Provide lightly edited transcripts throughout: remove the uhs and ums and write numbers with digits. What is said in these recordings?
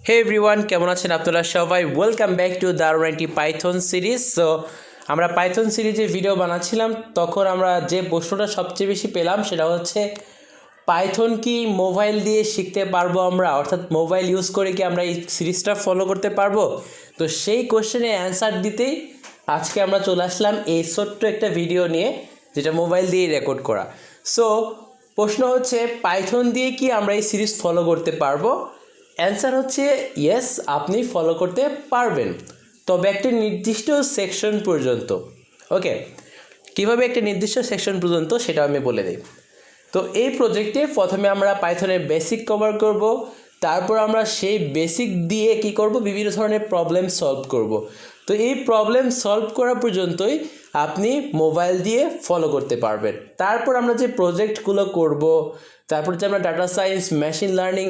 হে everyone, কেমন আছেন আপনারা সবাই? ওয়েলকাম ব্যাক টু দারুন পাইথন সিরিজ। সো আমরা পাইথন সিরিজে ভিডিও বানাচ্ছিলাম, তখন আমরা যে প্রশ্নটা সবচেয়ে বেশি পেলাম সেটা হচ্ছে পাইথন কি মোবাইল দিয়ে শিখতে পারবো আমরা, অর্থাৎ মোবাইল ইউজ করে কি আমরা এই সিরিজটা ফলো করতে পারবো? তো সেই কোশ্চেনের অ্যান্সার দিতেই আজকে আমরা চলে আসলাম এই ছোট্ট একটা ভিডিও নিয়ে, যেটা মোবাইল দিয়েই রেকর্ড করা। সো প্রশ্ন হচ্ছে, পাইথন দিয়ে কি আমরা এই সিরিজ ফলো করতে পারবো? অ্যান্সার হচ্ছে ইয়েস, আপনি ফলো করতে পারবেন, তবে একটা নির্দিষ্ট সেকশন পর্যন্ত। ওকে, কীভাবে একটা নির্দিষ্ট সেকশন পর্যন্ত সেটা আমি বলে দিই। তো এই প্রজেক্টে প্রথমে আমরা পাইথনের বেসিক কভার করব, তারপর আমরা সেই বেসিক দিয়ে কি করব, বিভিন্ন ধরনের প্রবলেম সলভ করব। তো এই প্রবলেম সলভ করা পর্যন্তই আপনি মোবাইল দিয়ে ফলো করতে পারবেন। তারপর আমরা যে প্রজেক্টগুলো করব, তারপর যে আমরা ডাটা সায়েন্স, মেশিন লার্নিং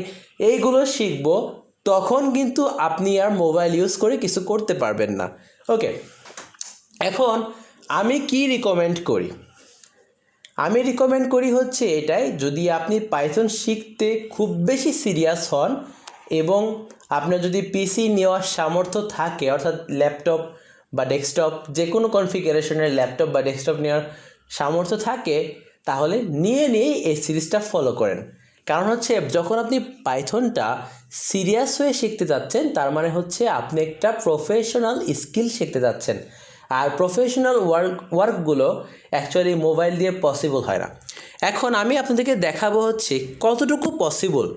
এইগুলো শিখব, তখন কিন্তু আপনি আর মোবাইল ইউজ করে কিছু করতে পারবেন না। ওকে, এখন আমি কি রিকমেন্ড করি? আমি রিকমেন্ড করি হচ্ছে এটাই, যদি আপনি পাইথন শিখতে খুব বেশি সিরিয়াস হন এবং আপনার যদি পিসি নেওয়ার সামর্থ্য থাকে, অর্থাৎ ল্যাপটপ বা ডেস্কটপ, যে কোনো কনফিগারেশনের ল্যাপটপ বা ডেস্কটপ নেওয়ার সামর্থ্য থাকে, তাহলে নিয়েই এই সিরিজটা ফলো করেন। কারণ হচ্ছে যখন আপনি পাইথনটা সিরিয়াস হয়ে শিখতে যাচ্ছেন, তার মানে হচ্ছে আপনি একটা প্রফেশনাল স্কিল শিখতে যাচ্ছেন। আর প্রফেশনাল ওয়ার্কগুলো অ্যাকচুয়ালি মোবাইল দিয়ে পসিবল হয় না। এখন আমি আপনাদেরকে দেখাবো হচ্ছে কতটুকু পসিবল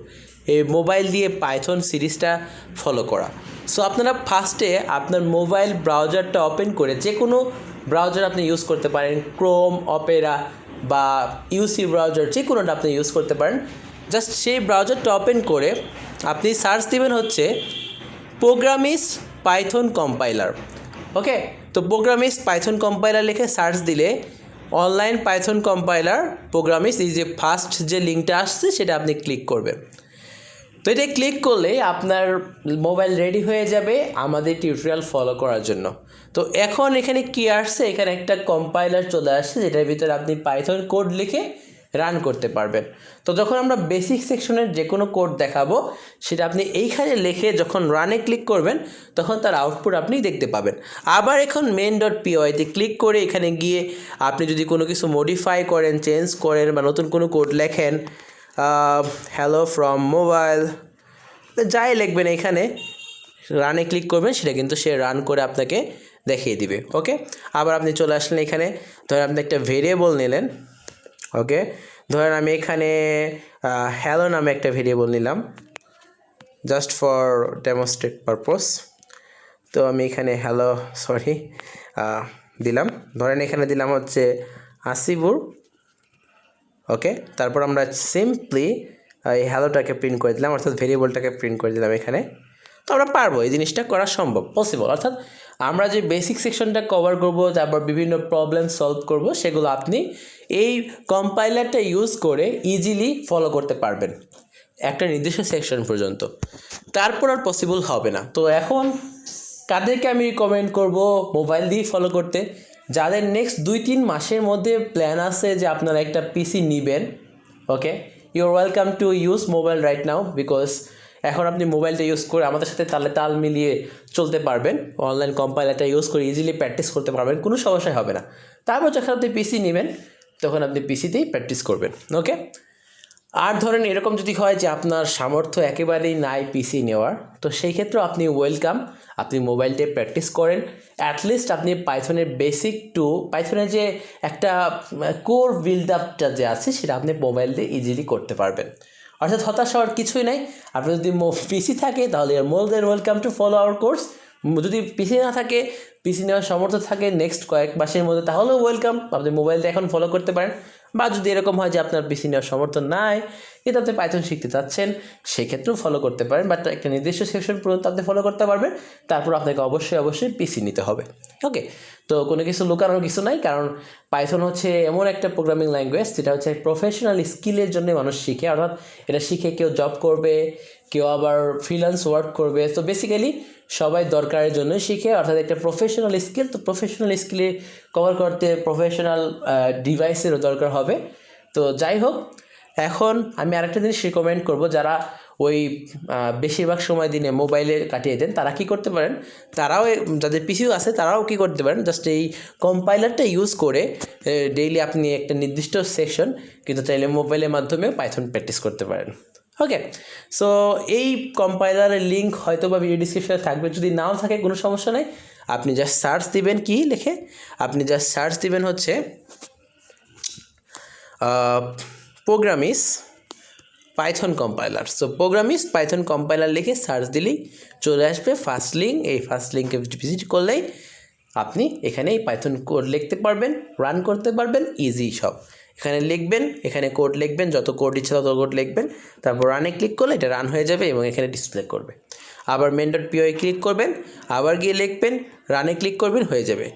এই মোবাইল দিয়ে পাইথন সিরিজটা ফলো করা। সো আপনারা ফার্স্টে আপনার মোবাইল ব্রাউজারটা ওপেন করে, যে কোনো ব্রাউজার আপনি ইউজ করতে পারেন, ক্রোম, অপেরা বা ইউসি ব্রাউজার, যে কোনোটা আপনি ইউজ করতে পারেন। জাস্ট সেই ব্রাউজারটা ওপেন করে আপনি সার্চ দিবেন হচ্ছে প্রোগ্রামিস পাইথন কম্পাইলার। ওকে, তো প্রোগ্রামিস পাইথন কম্পাইলার লিখে সার্চ দিলে অনলাইন পাইথন কম্পাইলার প্রোগ্রামিস, এই যে ফার্স্ট যে লিঙ্কটা আসছে সেটা আপনি ক্লিক করবেন। তো এটা ক্লিক করলে আপনার মোবাইল রেডি হয়ে যাবে আমাদের টিউটোরিয়াল ফলো করার জন্য। তো এখন এখানে কি আসছে, এখানে একটা কম্পাইলার চলে আসছে, যেটার ভিতরে আপনি পাইথন কোড লিখে রান করতে পারবেন। তো যখন আমরা বেসিক সেকশনের যে কোনো কোড দেখাবো, সেটা আপনি এইখানে লিখে যখন রানে ক্লিক করবেন, তখন তার আউটপুট আপনি দেখতে পাবেন। আবার এখন main.pyতে ক্লিক করে এখানে গিয়ে আপনি যদি কোনো কিছু মডিফাই করেন, চেঞ্জ করেন বা নতুন কোনো কোড লেখেন, হ্যালো ফ্রম মোবাইল, যাই লিখবেন এখানে রানে ক্লিক করবেন, সেটা কিন্তু সে রান করে আপনাকে দেখিয়ে দিবে। ওকে, আবার আপনি চলে আসলেন এখানে, ধরেন আপনি একটা ভেরিয়েবল নিলেন। ওকে, ধরেন আমি এখানে হ্যালো নামে একটা ভেরিয়েবল নিলাম, জাস্ট ফর ডেমনস্ট্রেট পারপোজ। তো আমি এখানে হ্যালো দিলাম, ধরেন এখানে দিলাম হচ্ছে আসিবুর। ওকে, তারপর আমরা সিম্পলি এই হ্যালোটাকে প্রিন্ট করে দিলাম, অর্থাৎ ভেরিয়েবলটাকে প্রিন্ট করে দিলাম এখানে। তো আমরা পারবো, এই জিনিসটা করা সম্ভব, পসিবল। অর্থাৎ আমরা যে বেসিক সেকশনটা কভার করব, তারপর বিভিন্ন প্রবলেম সলভ করব, সেগুলো আপনি এই কম্পাইলারটা ইউজ করে ইজিলি ফলো করতে পারবেন একটা নির্দিষ্ট সেকশন পর্যন্ত। তারপর আর পসিবল হবে না। তো এখন কাদেরকে আমি রিকমেন্ড করব মোবাইল দিয়ে ফলো করতে? যাদের নেক্সট 2-3 মাসের মধ্যে প্ল্যান আছে যে আপনারা একটা পিসি নেবেন, okay, you are welcome to use mobile right now, because এখন আপনি মোবাইলটা ইউজ করে আমাদের সাথে তাল মিলিয়ে চলতে পারবেন। অনলাইন কম্পাইলারটা ইউজ করে ইজিলি প্র্যাকটিস করতে পারবেন, কোনো সমস্যাই হবে না। তারপর যখন আপনি পিসি নেবেন, তখন আপনি পিসিতেই প্র্যাকটিস করবেন। ওকে, আর ধরেন এরকম যদি হয় যে আপনার সামর্থ্য একেবারেই নাই পিসি নেওয়ার, তো সেই ক্ষেত্রে আপনি ওয়েলকাম, আপনি মোবাইলটায় প্র্যাকটিস করেন। অ্যাটলিস্ট আপনি পাইথনের বেসিক টু পাইথনের যে একটা কোর বিল্ড আপটা যে আছে, সেটা আপনি মোবাইল দিয়ে ইজিলি করতে পারবেন। অর্থাৎ হতাশ হওয়ার কিছুই নাই। আপনার যদি পিসি থাকে, তাহলে more than welcome to follow our course. যদি পিসি না থাকে, পিসি নেওয়ার সামর্থ্য থাকে নেক্সট কয়েক মাসের মধ্যে, তাহলেও ওয়েলকাম, আপনি মোবাইলটা এখন ফলো করতে পারেন। বা যদি এরকম হয় যে আপনার পিসি নেওয়ার সামর্থ্য নাই, কিন্তু আপনি পাইথন শিখতে চাচ্ছেন, সেক্ষেত্রেও ফলো করতে পারেন, বাট একটা নির্দিষ্ট সেকশন পর্যন্ত আপনি ফলো করতে পারবেন। তারপর আপনাকে অবশ্যই পিসি নিতে হবে। ওকে, তো কোনো কিছু লুকানোর কিছু নাই, কারণ পাইথন হচ্ছে এমন একটা প্রোগ্রামিং ল্যাঙ্গুয়েজ যেটা হচ্ছে প্রফেশনাল স্কিলের জন্য মানুষ শিখে। অর্থাৎ এটা শিখে কেউ জব করবে, কেউ আবার ফ্রিল্যান্স ওয়ার্ক করবে। তো বেসিক্যালি সবাই দরকারের জন্যই শিখে, অর্থাৎ একটা প্রফেশনাল স্কিল। তো প্রফেশনাল স্কিলে কভার করতে প্রফেশনাল ডিভাইসেরও দরকার হবে। তো যাই হোক, এখন আমি আরেকটা জিনিস রিকমেন্ড করব, যারা ওই বেশিরভাগ সময় দিনে মোবাইলে কাটিয়ে দেন, তারা কী করতে পারেন, তারাও যাদের পিসিও আছে তারাও কী করতে পারেন, জাস্ট এই কম্পাইলারটা ইউজ করে ডেইলি আপনি একটা নির্দিষ্ট সেকশন কিন্তু চাইলে মোবাইলের মাধ্যমেও পাইথন প্র্যাকটিস করতে পারেন। ওকে, সো এই কম্পাইলারের লিঙ্ক হয়তো বা ভিডিও ডিসক্রিপশনে থাকবে, যদি নাও থাকে কোনো সমস্যা নেই, আপনি জাস্ট সার্চ দিবেন কি লিখে, আপনি জাস্ট সার্চ দিবেন হচ্ছে Programiz Python compiler. So Programiz Python compiler লিখে সার্চ দিলেই চলে আসবে ফার্স্ট লিঙ্ক। এই ফার্স্ট লিঙ্কে ভিজিট করলেই আপনি এখানে পাইথন কোড লিখতে পারবেন, রান করতে পারবেন, ইজি সব। এখানে লিখবেন, এখানে কোড লিখবেন, যত কোড ইচ্ছে তত কোড লিখবেন, তারপর রানে ক্লিক করলে এটা রান হয়ে যাবে এবং এখানে ডিসপ্লে করবে। আবার main.py ক্লিক করবেন, আবার গিয়ে লিখবেন, রানে ক্লিক করবেন, হয়ে যাবে।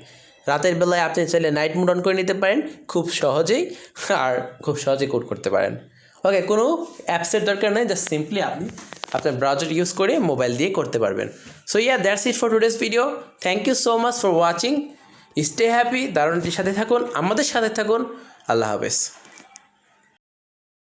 রাতের বেলায় আপনি চাইলে নাইট মোড অন করে নিতে পারেন খুব সহজেই, আর খুব সহজেই কোড করতে পারেন। ওকে, কোনো অ্যাপসের দরকার নেই, জাস্ট সিম্পলি আপনি আপনার ব্রাউজার ইউজ করে মোবাইল দিয়ে করতে পারবেন। So that's it for today's video. Thank you so much for watching. Stay happy, দারুণটির সাথে থাকুন, আমাদের সাথে থাকুন। আল্লাহ হাফেজ।